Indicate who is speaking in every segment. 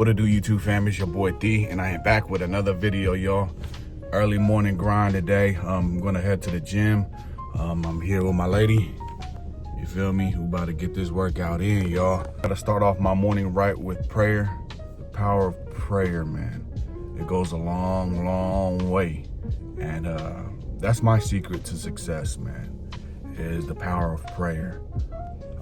Speaker 1: What it do, YouTube fam? It's your boy D, and I am back with another video, y'all. Early morning grind today. I'm gonna head to the gym. I'm here with my lady. You feel me? Who about to get this workout in, y'all. Gotta start off my morning right with prayer. The power of prayer, man. It goes a long, long way. And that's my secret to success, man, is the power of prayer.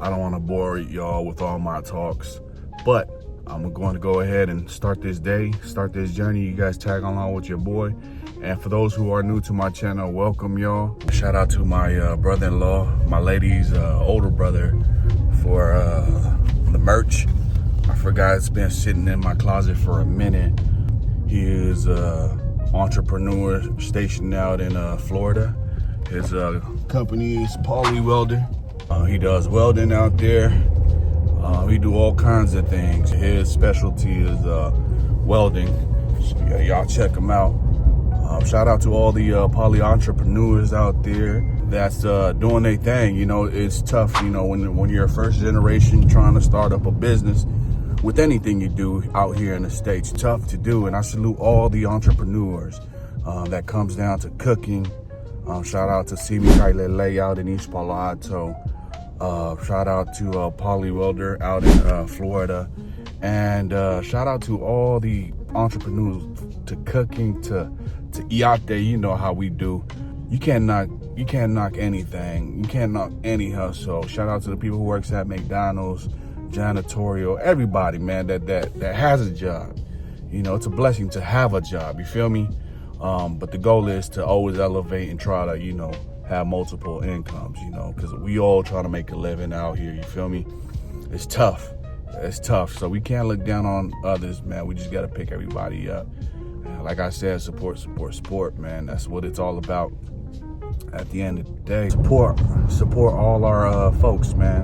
Speaker 1: I don't want to bore y'all with all my talks, but I'm going to go ahead and start this day, start this journey. You guys tag along with your boy. And for those who are new to my channel, welcome, y'all. Shout out to my brother-in-law, my lady's older brother, for the merch. I forgot, it's been sitting in my closet for a minute. He is entrepreneur stationed out in Florida. His company is Poly Welder. He does welding out there. He do all kinds of things. His specialty is welding. So, yeah, y'all check him out. Shout out to all the poly entrepreneurs out there that's doing their thing. You know, it's tough, you know, when you're a first generation trying to start up a business with anything you do out here in the States. Tough to do, and I salute all the entrepreneurs. That comes down to cooking. Shout out to Simi Kailele out in East Palo Alto. Shout out to Poly Welder out in Florida. And shout out to all the entrepreneurs, to cooking, to iate. You know how we do. You can't knock anything. You can't knock any hustle. Shout out to the people who works at McDonald's, janitorial, everybody, man, that has a job. You know, it's a blessing to have a job. You feel me? But the goal is to always elevate and try to, you know, have multiple incomes, you know, because we all try to make a living out here. You feel me? It's tough. It's tough. So we can't look down on others, man. We just got to pick everybody up. Like I said, support, man. That's what it's all about. At the end of the day, support all our folks, man.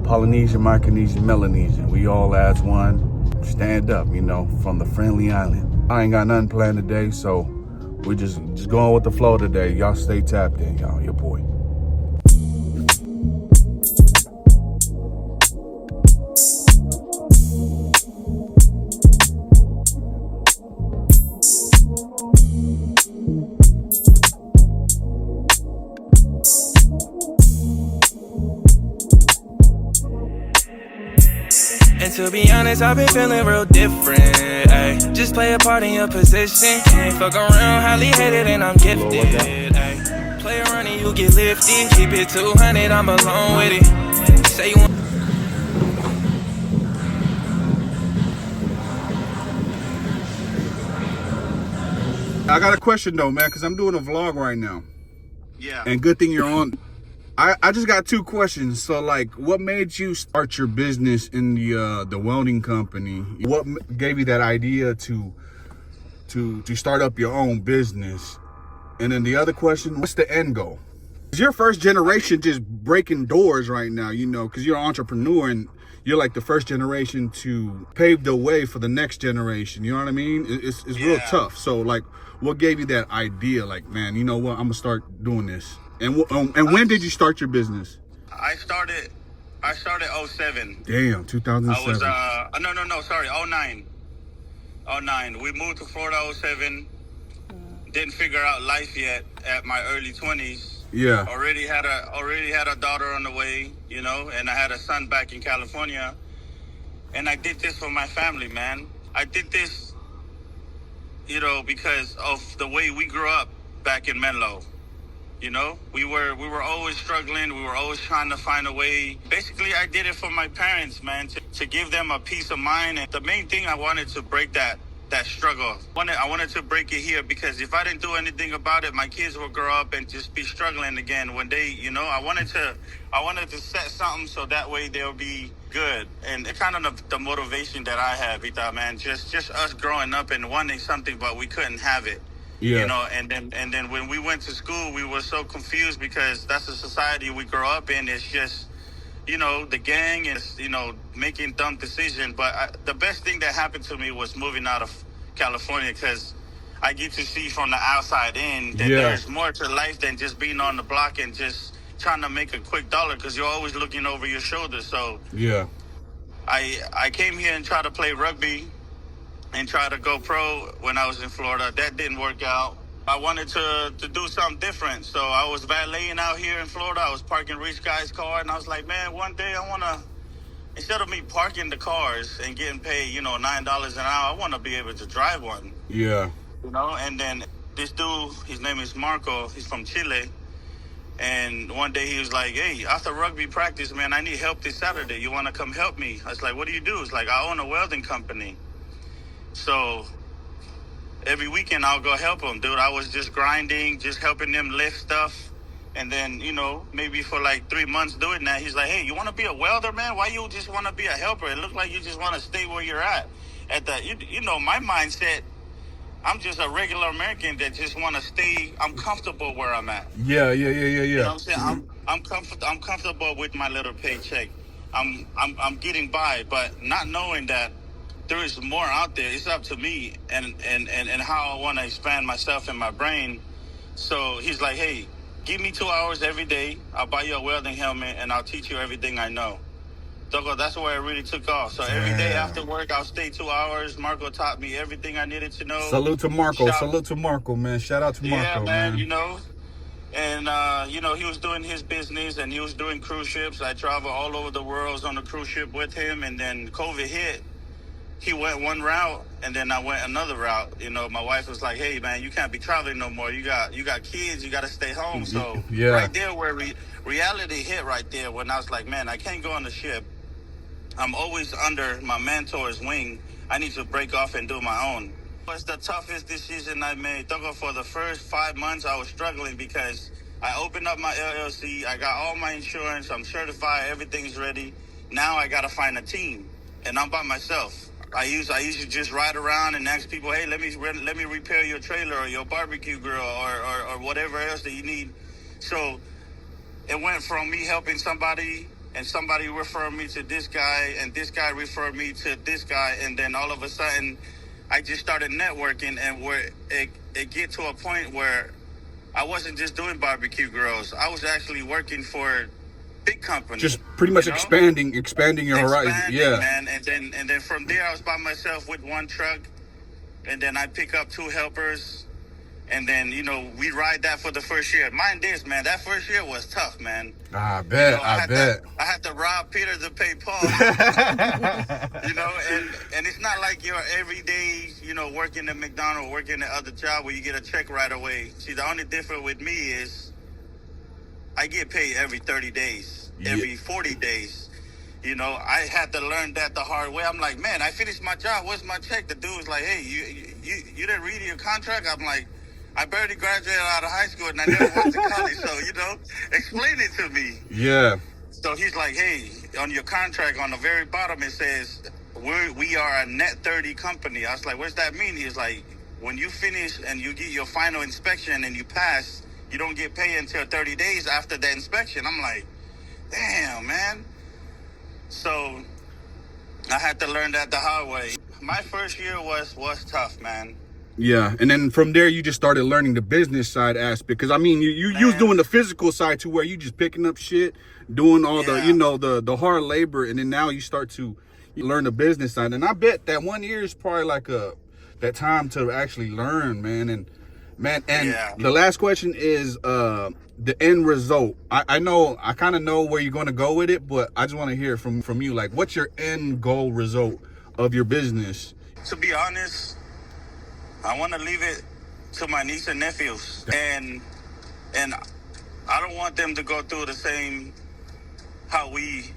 Speaker 1: Polynesian, Micronesian, Melanesian. We all as one. Stand up, you know, from the friendly island. I ain't got nothing planned today, so we're just going with the flow today. Y'all stay tapped in, y'all. Your boy.
Speaker 2: And to be honest, I've been feeling real different, ayy. Just play a part in your position. Can't fuck around, highly hated and I'm gifted, ayy. Play around and you get lifted. Keep it 200, I'm alone with it. Say you want.
Speaker 1: I got a question though, man, because I'm doing a vlog right now.
Speaker 3: Yeah.
Speaker 1: And good thing you're on. I just got two questions. So, like, what made you start your business in the welding company? What gave you that idea to start up your own business? And then the other question, what's the end goal? Is your first generation just breaking doors right now, you know, because you're an entrepreneur and you're like the first generation to pave the way for the next generation. You know what I mean? It's real tough. So, like, what gave you that idea? Like, man, you know what? I'm going to start doing this. And when did you start your business?
Speaker 3: I started 07.
Speaker 1: Damn, 2007.
Speaker 3: I was, sorry, 09. 09. We moved to Florida 07. Didn't figure out life yet at my early 20s.
Speaker 1: Yeah.
Speaker 3: Already had a daughter on the way, you know, and I had a son back in California. And I did this for my family, man. I did this, you know, because of the way we grew up back in Menlo. You know, we were always struggling. We were always trying to find a way. Basically, I did it for my parents, man, to give them a peace of mind. And the main thing, I wanted to break that struggle. I wanted to break it here, because if I didn't do anything about it, my kids will grow up and just be struggling again when they, you know, I wanted to set something so that way they'll be good. And it's kind of the motivation that I have, Ita, man, just us growing up and wanting something, but we couldn't have it. Yeah. You know, and then when we went to school, we were so confused, because that's the society we grow up in. It's just, you know, the gang is, you know, making dumb decisions. But the best thing that happened to me was moving out of California, because I get to see from the outside in that there's more to life than just being on the block and just trying to make a quick dollar, because you're always looking over your shoulder. So
Speaker 1: yeah,
Speaker 3: I came here and tried to play rugby. and try to go pro when I was in Florida. That didn't work out. I wanted to do something different. So I was valeting out here in Florida. I was parking rich guy's car, and I was like, man, one day I want to, instead of me parking the cars and getting paid, $9 an hour, I want to be able to drive one.
Speaker 1: Yeah.
Speaker 3: And then this dude, his name is Marco, he's from Chile. And one day he was like, hey, after rugby practice, man, I need help this Saturday. You want to come help me? I was like, what do you do? It's like, I own a welding company. So every weekend I'll go help him, dude. I was just grinding, just helping them lift stuff. And then, maybe for like 3 months doing that, he's like, hey, you want to be a welder, man? Why you just want to be a helper? It looks like you just want to stay where you're at. My mindset, I'm just a regular American that just want to stay. I'm comfortable where I'm at.
Speaker 1: Yeah.
Speaker 3: You know what I'm saying? I'm comfortable with my little paycheck. I'm getting by, but not knowing that there is more out there. It's up to me and how I want to expand myself and my brain. So he's like, hey, give me 2 hours every day. I'll buy you a welding helmet and I'll teach you everything I know. Toko, that's where it really took off. So every day after work, I'll stay 2 hours. Marco taught me everything I needed to know.
Speaker 1: Salute to Marco. Salute to Marco, man. Shout out to Marco, man.
Speaker 3: And, he was doing his business and he was doing cruise ships. I travel all over the world. I was on a cruise ship with him. And then COVID hit. He went one route and then I went another route. My wife was like, hey, man, you can't be traveling no more. You got kids. You got to stay home. So right there where reality hit right there when I was like, man, I can't go on the ship. I'm always under my mentor's wing. I need to break off and do my own. It's the toughest decision I made. For the first 5 months, I was struggling because I opened up my LLC. I got all my insurance. I'm certified. Everything's ready. Now I got to find a team, and I'm by myself. I used to just ride around and ask people, hey, let me repair your trailer or your barbecue grill or whatever else that you need. So it went from me helping somebody and somebody referred me to this guy and this guy referred me to this guy. And then all of a sudden I just started networking and where it get to a point where I wasn't just doing barbecue grills. I was actually working for big companies.
Speaker 1: Just pretty much expanding your horizon. Yeah.
Speaker 3: Man. And then from there I was by myself with one truck and then I pick up 2 helpers. And then, we ride that for the first year. Mind this, man, that first year was tough, man.
Speaker 1: I bet.
Speaker 3: I had to rob Peter to pay Paul. And it's not like you're every day, working at McDonald's, working at other job where you get a check right away. See, the only difference with me is I get paid every 30 days, every 40 days. I had to learn that the hard way. I'm like, man, I finished my job. Where's my check? The dude was like, hey, you didn't read your contract? I'm like, I barely graduated out of high school and I never went to college. So, explain it to me.
Speaker 1: Yeah.
Speaker 3: So he's like, hey, on your contract, on the very bottom, it says, we are a net 30 company. I was like, what's that mean? He's like, when you finish and you get your final inspection and you pass, you don't get paid until 30 days after the inspection. I'm like, damn, man. So I had to learn that the hard way. My first year was tough, man.
Speaker 1: Yeah, and then from there you just started learning the business side aspect. Because I mean, you was doing the physical side too, where you just picking up shit, doing all the hard labor, and then now you start to learn the business side. And I bet that 1 year is probably like that time to actually learn, man. And the last question is the end result. I know I kind of know where you're going to go with it, but I just want to hear from you. Like, what's your end goal result of your business?
Speaker 3: To be honest, I want to leave it to my niece and nephews, and I don't want them to go through the same how we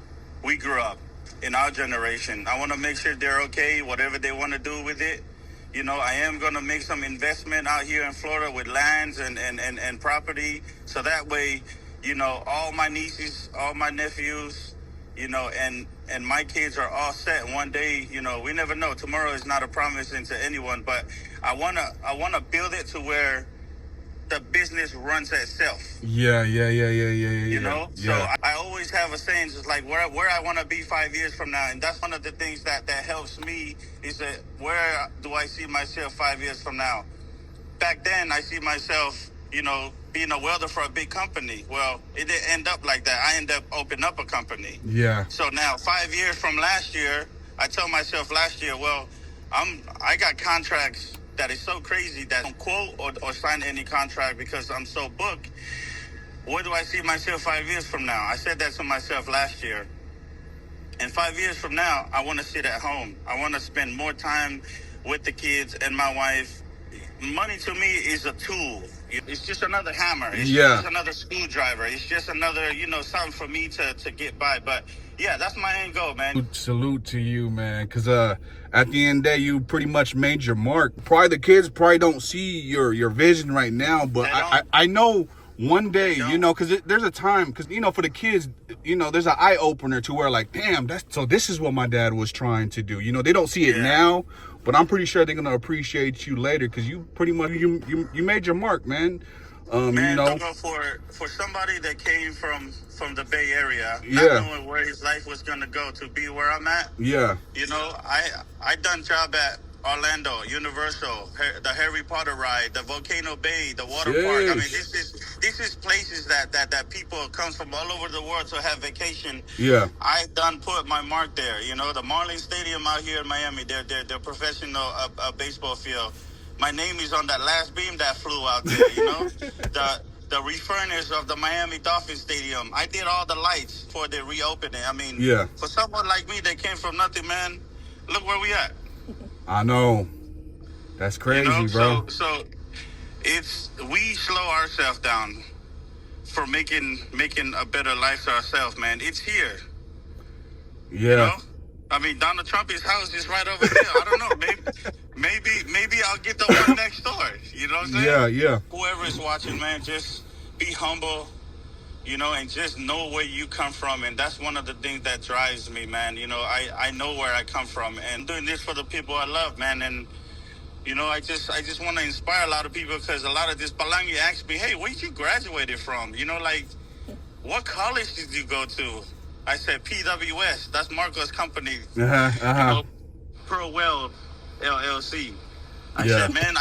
Speaker 3: grew up in our generation. I want to make sure they're okay, whatever they want to do with it. I am going to make some investment out here in Florida with lands and property, so that way, all my nieces, all my nephews, and my kids are all set. One day, we never know. Tomorrow is not a promise to anyone, but I wanna build it to where the business runs itself.
Speaker 1: Yeah.
Speaker 3: So I always have a saying, just like where I want to be 5 years from now, and that's one of the things that helps me is that where do I see myself 5 years from now? Back then, I see myself, being a welder for a big company. Well, it didn't end up like that. I ended up opening up a company.
Speaker 1: Yeah.
Speaker 3: So now, 5 years from last year, I told myself last year, well, I got contracts that is so crazy that I don't quote or sign any contract because I'm so booked. Where do I see myself 5 years from now? I said that to myself last year. And 5 years from now, I want to sit at home. I want to spend more time with the kids and my wife. Money to me is a tool. It's just another hammer. It's just another screwdriver. It's just another, something for me to get by. But yeah, that's my end goal, man.
Speaker 1: Salute to you, man. Because at the end of the day, you pretty much made your mark. Probably the kids probably don't see your vision right now, but I know one day, because there's a time, because, for the kids, there's an eye opener to where like, damn, so this is what my dad was trying to do. They don't see it now, but I'm pretty sure they're going to appreciate you later because you pretty much, you made your mark, man.
Speaker 3: Toko, for somebody that came from the Bay Area, not knowing where his life was going to go to be where I'm at.
Speaker 1: Yeah.
Speaker 3: I done job at Orlando, Universal, the Harry Potter ride, the Volcano Bay, the water park. I mean, this is places that people come from all over the world to have vacation.
Speaker 1: Yeah.
Speaker 3: I done put my mark there. The Marlins Stadium out here in Miami, they're professional baseball field. My name is on that last beam that flew out there. The refurnish of the Miami Dolphin Stadium. I did all the lights before they reopened it. I mean, for someone like me that came from nothing, man, look where we at.
Speaker 1: I know. That's crazy, bro.
Speaker 3: So we slow ourselves down for making a better life for ourselves, man. It's here.
Speaker 1: Yeah.
Speaker 3: I mean, Donald Trump's house is right over there. I don't know. Maybe I'll get the one next door. You know what I'm saying?
Speaker 1: Yeah.
Speaker 3: Whoever is watching, man, just be humble, and just know where you come from. And that's one of the things that drives me, man. I know where I come from. And I'm doing this for the people I love, man. And, I just want to inspire a lot of people because a lot of this Palangi asked me, hey, where you graduated from? What college did you go to? I said PWS. That's Marco's company. Pearl Well LLC. I said, man,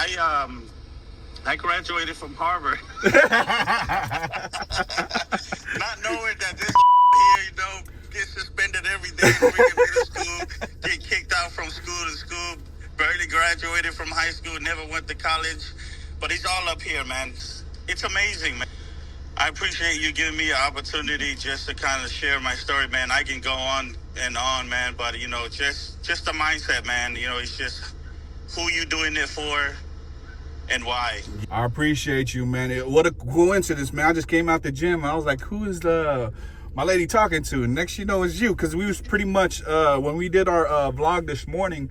Speaker 3: I graduated from Harvard. Not knowing that this here, get suspended every day from middle school, get kicked out from school to school, barely graduated from high school, never went to college. But it's all up here, man. It's amazing, man. I appreciate you giving me an opportunity just to kind of share my story, man. I can go on and on, man, but, just the mindset, man. It's just who you doing it for and why.
Speaker 1: I appreciate you, man. What a coincidence, man. I just came out the gym. And I was like, who is my lady talking to? And next you know it's you, because we was pretty much, when we did our vlog this morning,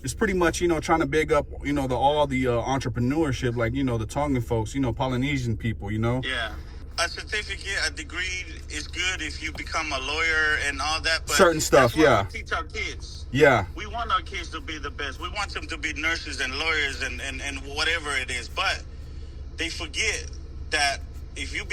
Speaker 1: it's pretty much, trying to big up, all the entrepreneurship, like, the Tongan folks, Polynesian people,
Speaker 3: Yeah. A certificate, a degree is good if you become a lawyer and all that. But
Speaker 1: certain stuff,
Speaker 3: we teach our kids.
Speaker 1: Yeah.
Speaker 3: We want our kids to be the best. We want them to be nurses and lawyers and whatever it is. But they forget that if you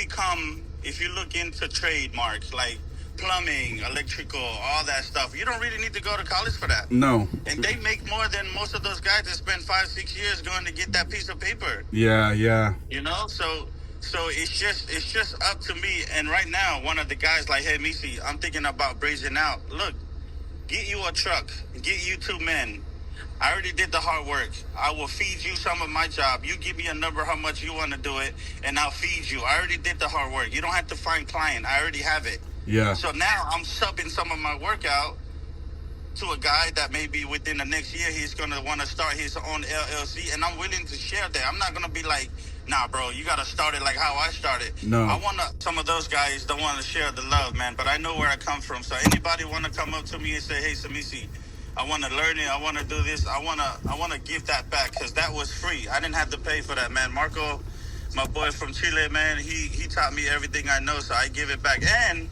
Speaker 3: look into trademarks like plumbing, electrical, all that stuff, you don't really need to go to college for that.
Speaker 1: No.
Speaker 3: And they make more than most of those guys that spend 5-6 years going to get that piece of paper.
Speaker 1: Yeah.
Speaker 3: So it's just up to me. And right now, one of the guys like, hey, Missy, I'm thinking about brazen out. Look, get you a truck, get you 2 men. I already did the hard work. I will feed you some of my job. You give me a number how much you want to do it, and I'll feed you. I already did the hard work. You don't have to find client. I already have it.
Speaker 1: Yeah.
Speaker 3: So now I'm subbing some of my workout to a guy that maybe within the next year he's going to want to start his own LLC, and I'm willing to share that. I'm not going to be like, nah, bro, you got to start it like how I started.
Speaker 1: No.
Speaker 3: Some of those guys don't want to share the love, man, but I know where I come from. So anybody want to come up to me and say, hey, Samisi, I want to learn it. I want to do this. I want to give that back because that was free. I didn't have to pay for that, man. Marco, my boy from Chile, man, he taught me everything I know, so I give it back. And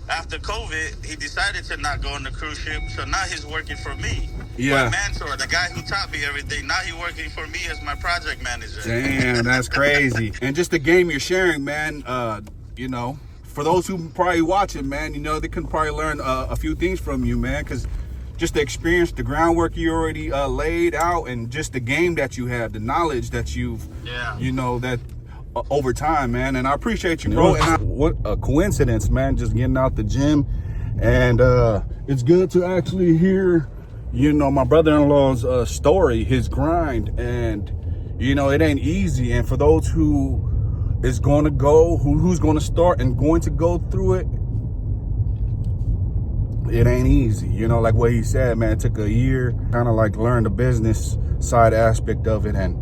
Speaker 3: after COVID, he decided to not go on the cruise ship, so now he's working for me.
Speaker 1: Yeah.
Speaker 3: My mentor, the guy who taught me everything, now he's working for me as my project manager.
Speaker 1: Damn, that's crazy. And just the game you're sharing, man, for those who probably watch it, man, they can probably learn a few things from you, man, because just the experience, the groundwork you already laid out, and just the game that you have, the knowledge that you've, that over time, man. And I appreciate you, bro. And what a coincidence, man, just getting out the gym. And it's good to actually hear, you know, my brother-in-law's story, his grind, and you know, it ain't easy. And for those who is going to go, who's going to start and going to go through it, it ain't easy. You know, like what he said, man, it took a year, kind of like learn the business side aspect of it. And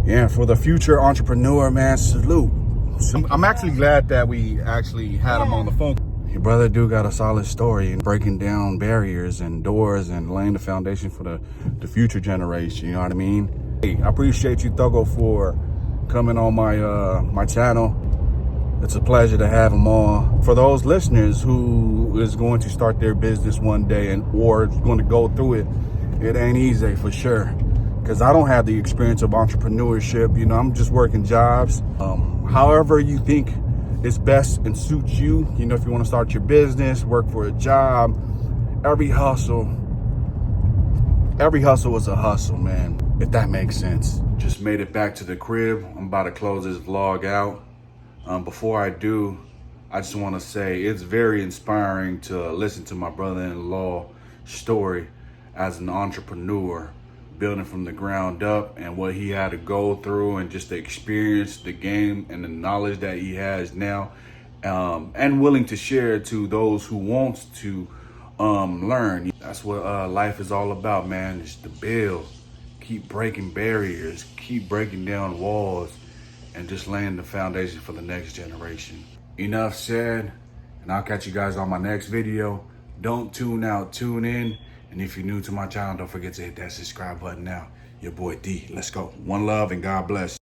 Speaker 1: yeah, for the future entrepreneur, man, salute. I'm actually glad that we actually had him on the phone. Your brother do got a solid story and breaking down barriers and doors and laying the foundation for the future generation. You know what I mean? Hey, I appreciate you, Toko, for coming on my my channel. It's a pleasure to have him on. For those listeners who is going to start their business one day or going to go through it, it ain't easy for sure. Because I don't have the experience of entrepreneurship. You know, I'm just working jobs. However you think is best and suits you. You know, if you want to start your business, work for a job, every hustle is a hustle, man, if that makes sense. Just made it back to the crib. I'm about to close this vlog out. Before I do, I just want to say it's very inspiring to listen to my brother-in-law story as an entrepreneur, building from the ground up, and what he had to go through, and just the experience, the game, and the knowledge that he has now, and willing to share to those who wants to learn. That's what life is all about, man. It's to build, keep breaking barriers, keep breaking down walls, and just laying the foundation for the next generation. Enough said, and I'll catch you guys on my next video. Don't tune out, tune in. And if you're new to my channel, don't forget to hit that subscribe button now. Your boy D, let's go. One love and God bless.